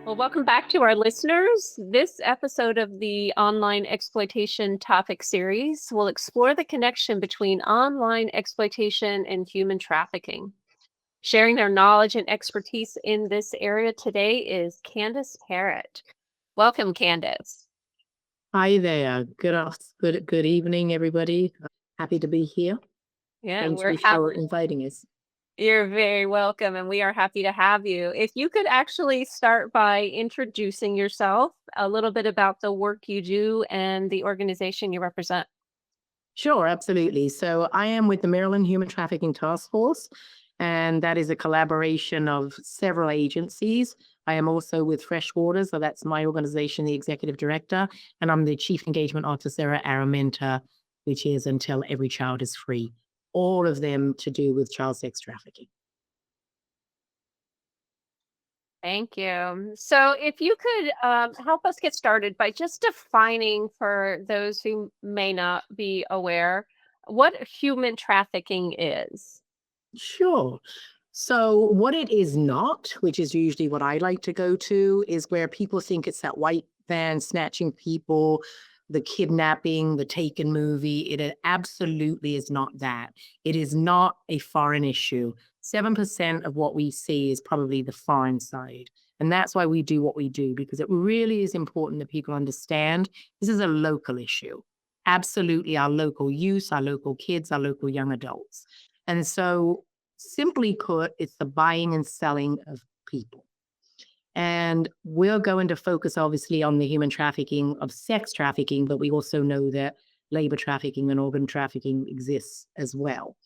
Well, welcome back to our listeners. This episode of the Online Exploitation topic series will explore the connection between online exploitation and human trafficking. Sharing their knowledge and expertise in this area today is Candace Parrott. Welcome, Candace. Hi there. Good evening, everybody. Happy to be here. Yeah, Thank you for inviting us. you're very welcome, and we are happy to have you. If you could actually start by introducing yourself, a little bit about the work you do and the organization you represent. Sure, absolutely. So I am with the Maryland Human Trafficking Task Force, and that is a collaboration of several agencies. I am also with Freshwater, so that's my organization, the executive director, and I'm the chief engagement officer at Araminta, which is Until Every Child is Free. All of them to do with child sex trafficking. Thank you. So, if you could help us get started by just defining for those who may not be aware what human trafficking is. Sure. So, what it is not, which is usually what I like to go to, is where people think it's that white van snatching people, the kidnapping, the Taken movie. It absolutely is not that. It is not a foreign issue. 7% of what we see is probably the foreign side. And that's why we do what we do, because it really is important that people understand this is a local issue. Absolutely, our local youth, our local kids, our local young adults. And so, simply put, it's the buying and selling of people. And we're going to focus obviously on the human trafficking of sex trafficking, but we also know that labor trafficking and organ trafficking exists as well.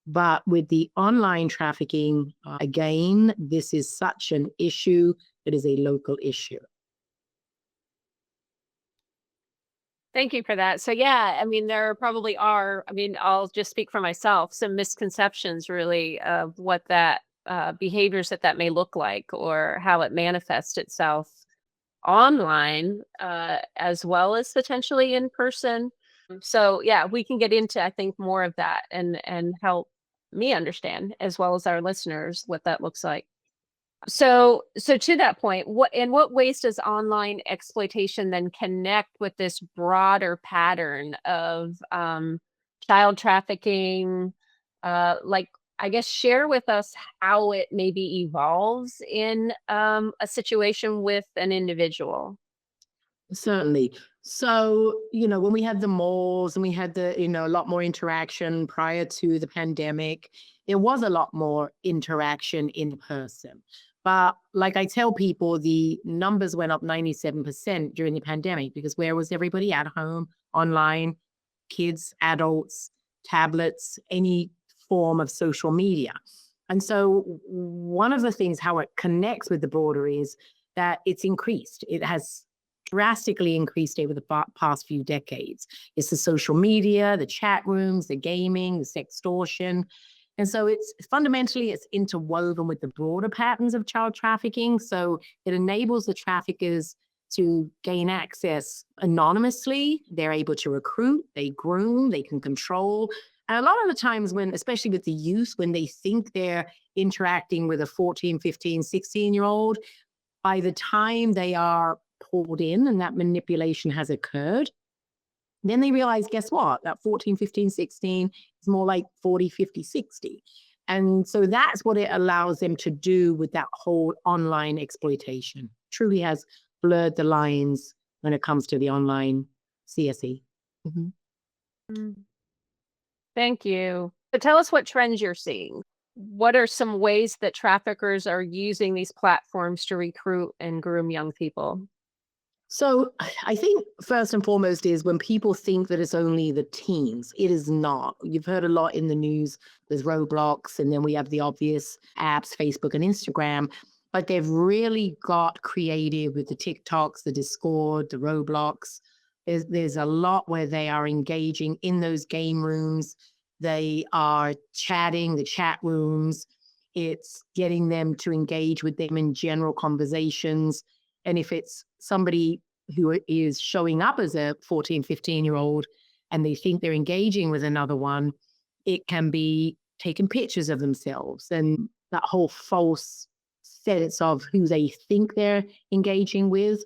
But with the online trafficking, again, this is such an issue. It is a local issue. Thank you for that. So, yeah, I mean, there probably are, I mean, I'll just speak for myself, some misconceptions really of what that behaviors that may look like or how it manifests itself online as well as potentially in person. So yeah, we can get into I think more of that and help me understand as well as our listeners what that looks like. So to that point, what in what ways does online exploitation then connect with this broader pattern of child trafficking? Like I guess share with us how it maybe evolves in a situation with an individual. Certainly. So, when we had the malls and we had a lot more interaction prior to the pandemic, there was a lot more interaction in person. But like I tell people, the numbers went up 97% during the pandemic because where was everybody at home, online, kids, adults, tablets, any form of social media. And so, one of the things how it connects with the border is that it's increased. It has drastically increased over the past few decades. It's the social media, the chat rooms, the gaming, the sextortion. And so it's interwoven with the broader patterns of child trafficking. So it enables the traffickers to gain access anonymously. They're able to recruit, they groom, they can control. And a lot of the times especially with the youth, when they think they're interacting with a 14, 15, 16-year-old, by the time they are pulled in and that manipulation has occurred, then they realize, guess what? That 14, 15, 16 is more like 40, 50, 60. And so that's what it allows them to do with that whole online exploitation. Truly has blurred the lines when it comes to the online CSE. Mm-hmm. Mm. Thank you. So tell us what trends you're seeing. What are some ways that traffickers are using these platforms to recruit and groom young people? So I think first and foremost is when people think that it's only the teens, it is not. You've heard a lot in the news. There's Roblox, and then we have the obvious apps, Facebook and Instagram. But they've really got creative with the TikToks, the Discord, the Roblox. There's a lot where they are engaging in those game rooms. They are chatting, the chat rooms. It's getting them to engage with them in general conversations. And if it's somebody who is showing up as a 14, 15-year-old and they think they're engaging with another one, it can be taking pictures of themselves and that whole false sense of who they think they're engaging with.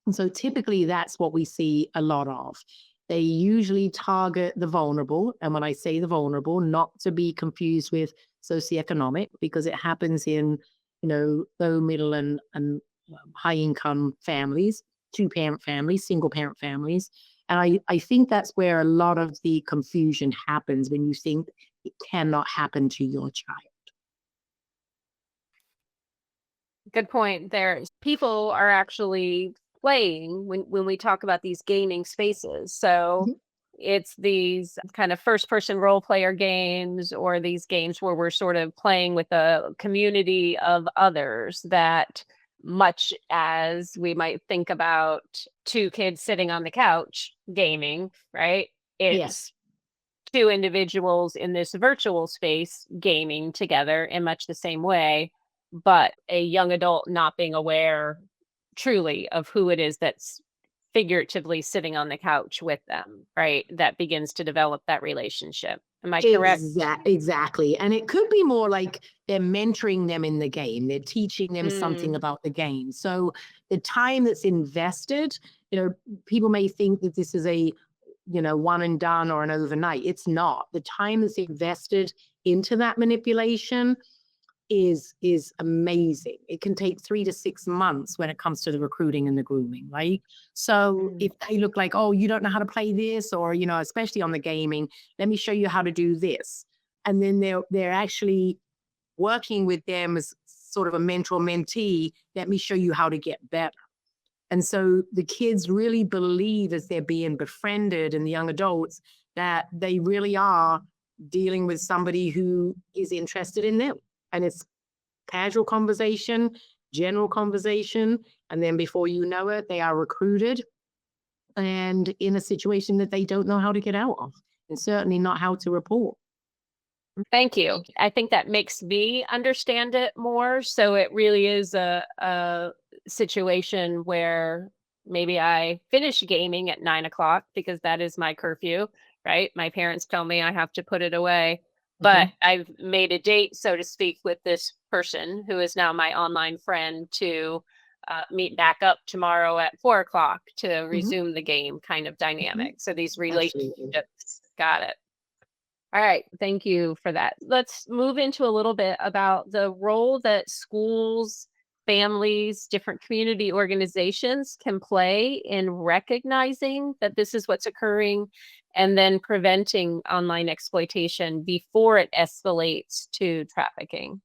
And so typically that's what we see a lot of. They usually target the vulnerable. And when I say the vulnerable, not to be confused with socioeconomic, because it happens in, low, middle, and high income families, two-parent families, single parent families. And I think that's where a lot of the confusion happens when you think it cannot happen to your child. Good point there. People are actually playing when we talk about these gaming spaces. So Mhm. it's these kind of first person role player games or these games where we're sort of playing with a community of others that much as we might think about two kids sitting on the couch gaming, right? Yes. It's two individuals in this virtual space gaming together in much the same way, but a young adult not being aware truly of who it is that's figuratively sitting on the couch with them, right? That begins to develop that relationship. Am I correct? Exactly. And it could be more like they're mentoring them in the game. They're teaching them something Mm, about the game. So the time that's invested, people may think that this is a, one and done or an overnight. It's not. The time that's invested into that manipulation is amazing. It can take 3 to 6 months when it comes to the recruiting and the grooming, right? So mm. if they look like, oh, you don't know how to play this, or especially on the gaming, let me show you how to do this. And then they're actually working with them as sort of a mentor mentee. Let me show you how to get better. And so the kids really believe as they're being befriended, and the young adults, that they really are dealing with somebody who is interested in them. And it's casual conversation, general conversation. And then before you know it, they are recruited and in a situation that they don't know how to get out of, and certainly not how to report. Thank you. I think that makes me understand it more. So it really is a situation where maybe I finish gaming at 9 o'clock because that is my curfew, right? My parents tell me I have to put it away. But Mhm, I've made a date, so to speak, with this person who is now my online friend to meet back up tomorrow at 4 o'clock to mhm, resume the game kind of mhm. dynamic. So these Absolutely. relationships, got it. All right, thank you for that. Let's move into a little bit about the role that schools, families, different community organizations can play in recognizing that this is what's occurring and then preventing online exploitation before it escalates to trafficking.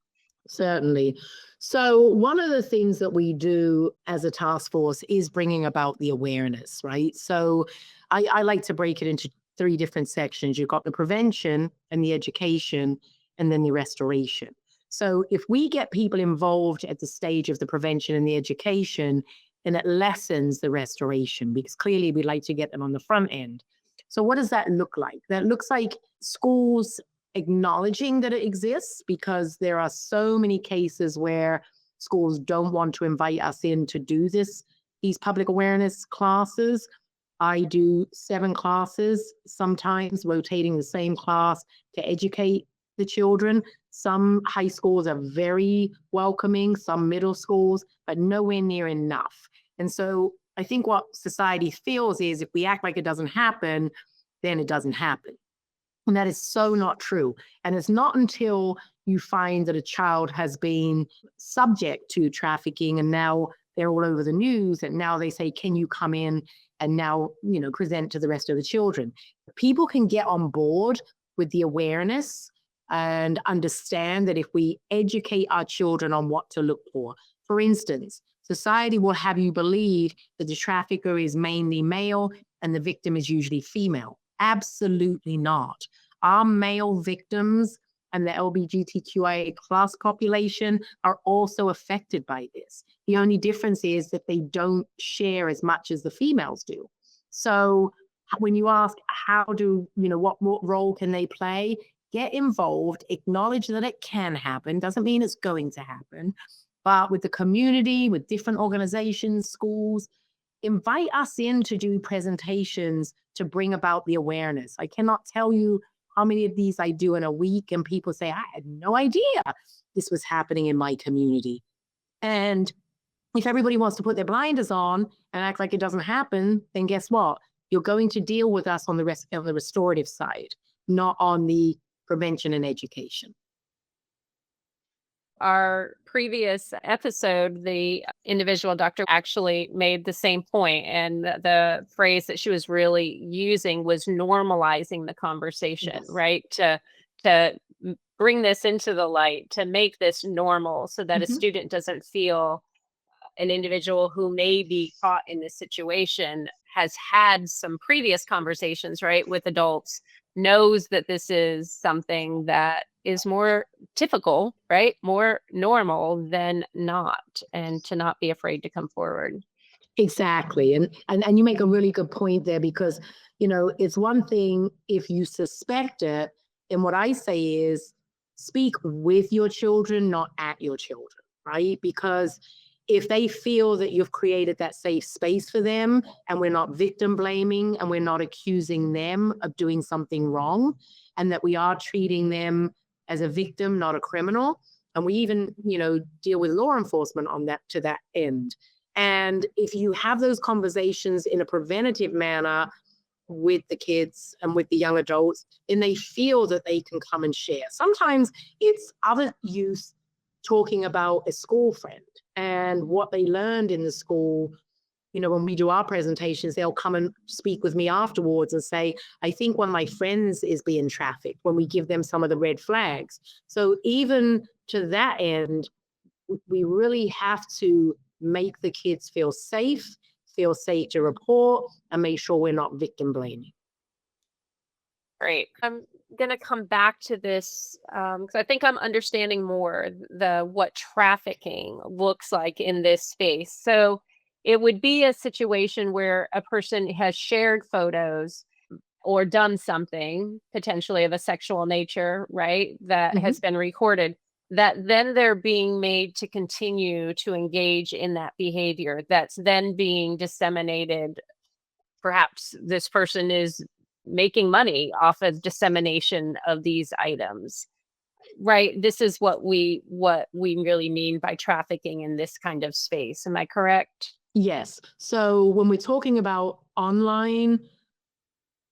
Certainly. So, one of the things that we do as a task force is bringing about the awareness, right? So, I like to break it into three different sections. You've got the prevention and the education, and then the restoration. So, if we get people involved at the stage of the prevention and the education, then it lessens the restoration, because clearly we'd like to get them on the front end. So, what does that look like? That looks like schools acknowledging that it exists, because there are so many cases where schools don't want to invite us in to do these public awareness classes. I do 7 classes, sometimes rotating the same class to educate the children. Some high schools are very welcoming, some middle schools, but nowhere near enough. And so I think what society feels is if we act like it doesn't happen, then it doesn't happen. And that is so not true. And it's not until you find that a child has been subject to trafficking and now they're all over the news, and now they say, can you come in and now, present to the rest of the children? People can get on board with the awareness and understand that if we educate our children on what to look for instance, society will have you believe that the trafficker is mainly male and the victim is usually female. Absolutely not. Our male victims and the LGBTQIA plus population are also affected by this. The only difference is that they don't share as much as the females do. So when you ask how do, what role can they play? Get involved, acknowledge that it can happen, doesn't mean it's going to happen, but with the community, with different organizations, schools, invite us in to do presentations to bring about the awareness. I cannot tell you how many of these I do in a week, and people say, I had no idea this was happening in my community. And if everybody wants to put their blinders on and act like it doesn't happen, then guess what? You're going to deal with us on the rest of the restorative side, not on the prevention and education. Our previous episode, the individual doctor actually made the same point, and the phrase that she was really using was normalizing the conversation, Yes. right? To bring this into the light, to make this normal so that a Mhm. student doesn't feel an individual who may be caught in this situation has had some previous conversations, right, with adults, knows that this is something that is more typical, right, more normal than not, and to not be afraid to come forward. Exactly. And you make a really good point there because, it's one thing if you suspect it, and what I say is speak with your children, not at your children, right? Because if they feel that you've created that safe space for them and we're not victim blaming and we're not accusing them of doing something wrong and that we are treating them as a victim, not a criminal, and we even, deal with law enforcement on that to that end, and if you have those conversations in a preventative manner with the kids and with the young adults, then they feel that they can come and share. Sometimes it's other youth talking about a school friend and what they learned in the school. When we do our presentations, they'll come and speak with me afterwards and say, I think one of my friends is being trafficked, when we give them some of the red flags. So even to that end, we really have to make the kids feel safe to report, and make sure we're not victim blaming. Great. I'm gonna come back to this because I think I'm understanding more the what trafficking looks like in this space. So it would be a situation where a person has shared photos or done something potentially of a sexual nature, right? That has Mhm. been recorded. That then they're being made to continue to engage in that behavior. That's then being disseminated. Perhaps this person is making money off of dissemination of these items, right? This is what we really mean by trafficking in this kind of space. Am I correct? Yes. So when we're talking about online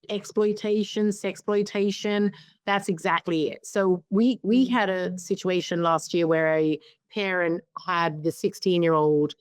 exploitation, sexploitation, that's exactly it. So we had a situation last year where a parent had the 16-year-old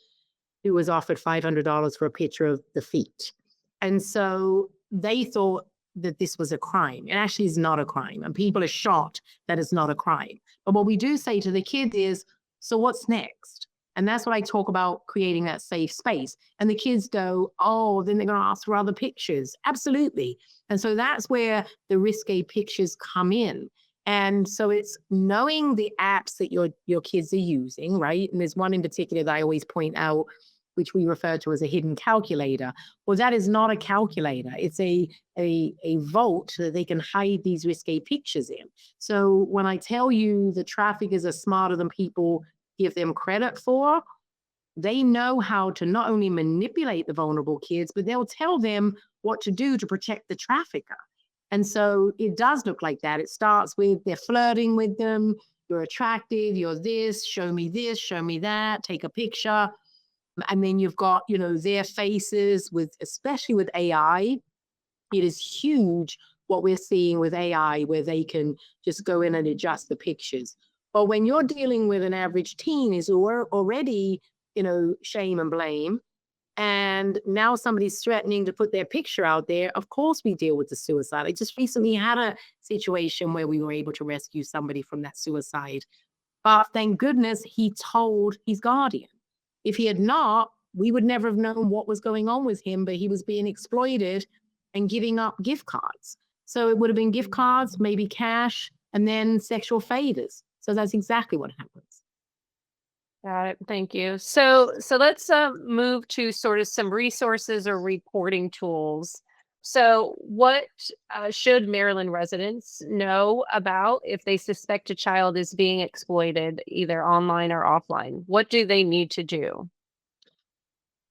who was offered $500 for a picture of the feet. And so they thought that this was a crime. It actually is not a crime. And people are shocked that it's not a crime. But what we do say to the kids is, so what's next? And that's what I talk about, creating that safe space. And the kids go, oh, then they're going to ask for other pictures. Absolutely. And so that's where the risque pictures come in. And so it's knowing the apps that your kids are using, right? And there's one in particular that I always point out, which we refer to as a hidden calculator. Well, that is not a calculator. It's a vault that they can hide these risque pictures in. So when I tell you the traffickers are smarter than people give them credit for, they know how to not only manipulate the vulnerable kids, but they'll tell them what to do to protect the trafficker. And so it does look like that. It starts with they're flirting with them. You're attractive. You're this, show me that, take a picture. And then you've got, their faces with, especially with AI, it is huge what we're seeing with AI, where they can just go in and adjust the pictures. But when you're dealing with an average teen is already, shame and blame, and now somebody's threatening to put their picture out there, of course we deal with the suicide. I just recently had a situation where we were able to rescue somebody from that suicide. But thank goodness he told his guardian. If he had not, we would never have known what was going on with him, but he was being exploited and giving up gift cards. So it would have been gift cards, maybe cash, and then sexual favors. So that's exactly what happens. Got it. Thank you. So let's move to sort of some resources or reporting tools. So, what should Maryland residents know about if they suspect a child is being exploited, either online or offline? What do they need to do?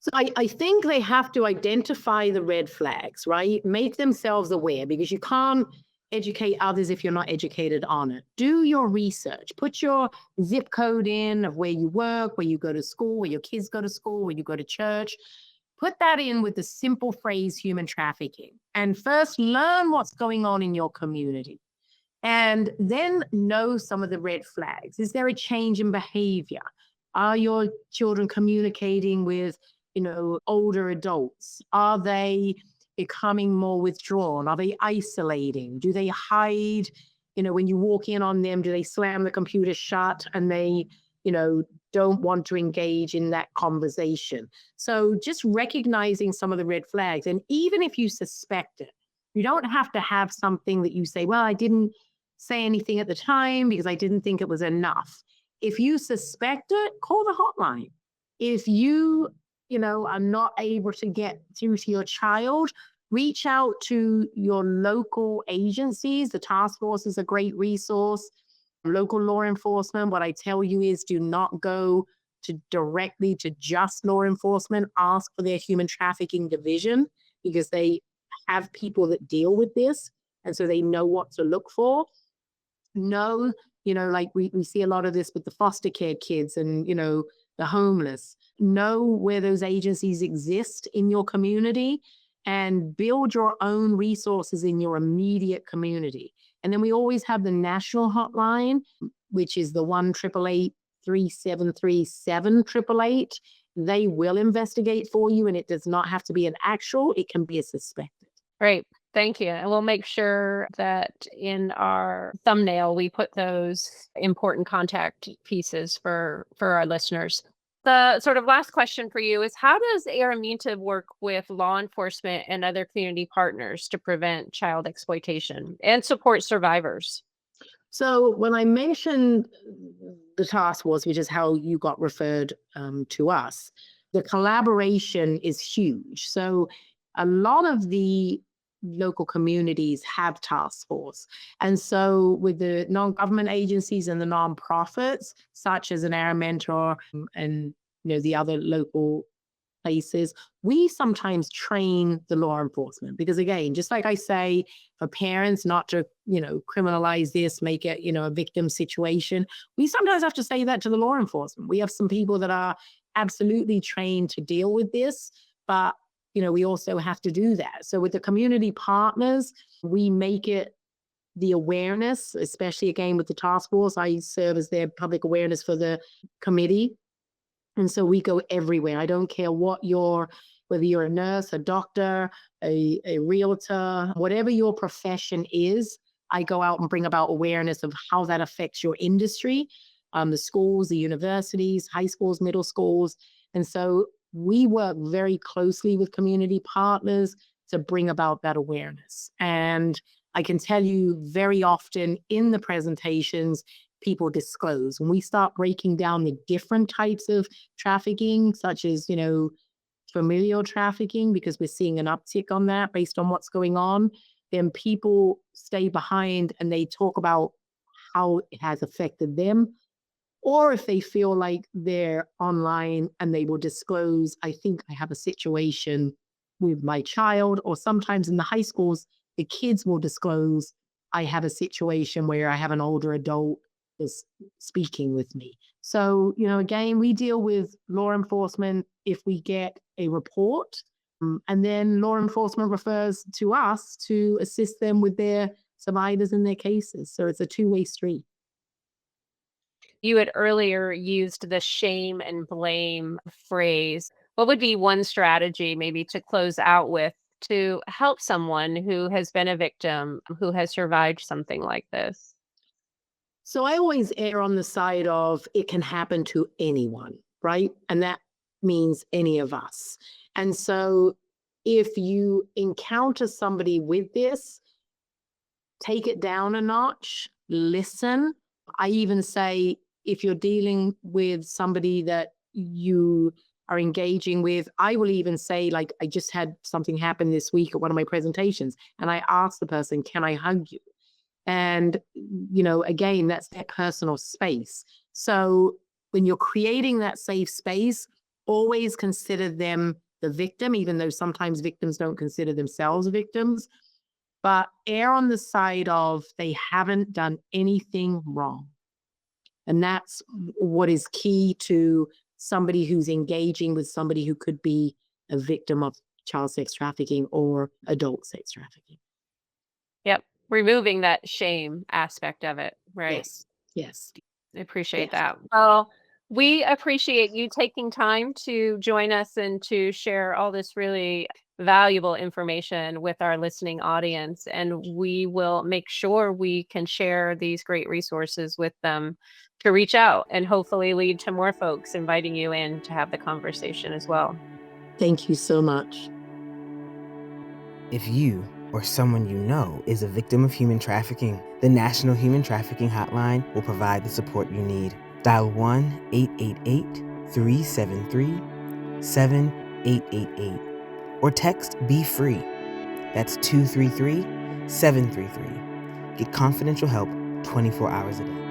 So I think they have to identify the red flags, right? Make themselves aware, because you can't educate others if you're not educated on it. Do your research. Put your zip code in of where you work, where you go to school, where your kids go to school, where you go to church. Put that in with the simple phrase human trafficking. And first, learn what's going on in your community. And then know some of the red flags. Is there a change in behavior? Are your children communicating with, older adults? Are they becoming more withdrawn? Are they isolating? Do they hide? When you walk in on them, do they slam the computer shut and they, don't want to engage in that conversation? So just recognizing some of the red flags. And even if you suspect it, you don't have to have something that you say, well, I didn't say anything at the time because I didn't think it was enough. If you suspect it, call the hotline. If you, are not able to get through to your child, reach out to your local agencies. The task force is a great resource. Local law enforcement, what I tell you is do not go directly to just law enforcement. Ask for their human trafficking division because they have people that deal with this. And so they know what to look for. Know, like we see a lot of this with the foster care kids and, the homeless. Know where those agencies exist in your community and build your own resources in your immediate community. And then we always have the national hotline, which is the 1-888-373-7888. They will investigate for you, and it does not have to be an actual, it can be a suspected. Great. Thank you. And we'll make sure that in our thumbnail, we put those important contact pieces for our listeners. The sort of last question for you is, how does Araminta work with law enforcement and other community partners to prevent child exploitation and support survivors? So when I mentioned the task force, which is how you got referred to us, the collaboration is huge. So a lot of the local communities have task force. And so with the non-government agencies and the nonprofits, such as an Araminta and the other local places, we sometimes train the law enforcement because, again, just like I say, for parents not to, criminalize this, make it, a victim situation, we sometimes have to say that to the law enforcement. We have some people that are absolutely trained to deal with this, but we also have to do that. So with the community partners, we make it the awareness, especially again with the task force. I serve as their public awareness for the committee. And so we go everywhere. I don't care whether you're a nurse, a doctor, a realtor, whatever your profession is, I go out and bring about awareness of how that affects your industry, the schools, the universities, high schools, middle schools. And so we work very closely with community partners to bring about that awareness. And I can tell you very often in the presentations, people disclose. When we start breaking down the different types of trafficking, such as, familial trafficking, because we're seeing an uptick on that based on what's going on, then people stay behind and they talk about how it has affected them. Or if they feel like they're online and they will disclose, I think I have a situation with my child, or sometimes in the high schools, the kids will disclose, I have a situation where I have an older adult is speaking with me. So, again, we deal with law enforcement if we get a report, and then law enforcement refers to us to assist them with their survivors in their cases. So it's a two-way street. You had earlier used the shame and blame phrase. What would be one strategy maybe to close out with to help someone who has been a victim, who has survived something like this? So I always err on the side of it can happen to anyone, right? And that means any of us. And so if you encounter somebody with this, take it down a notch, listen. I even say if you're dealing with somebody that you are engaging with, I will even say, like, I just had something happen this week at one of my presentations, and I asked the person, can I hug you? And, again, that's their personal space. So when you're creating that safe space, always consider them the victim, even though sometimes victims don't consider themselves victims. but err on the side of they haven't done anything wrong. And that's what is key to somebody who's engaging with somebody who could be a victim of child sex trafficking or adult sex trafficking. Yep. Removing that shame aspect of it. Right. Yes. Yes. I appreciate Yes. that. Well, we appreciate you taking time to join us and to share all this really valuable information with our listening audience. And we will make sure we can share these great resources with them to reach out and hopefully lead to more folks inviting you in to have the conversation as well. Thank you so much. If you or someone you know is a victim of human trafficking, the National Human Trafficking Hotline will provide the support you need. Dial 1-888-373-7888 or text Be Free. That's 233-733. Get confidential help 24 hours a day.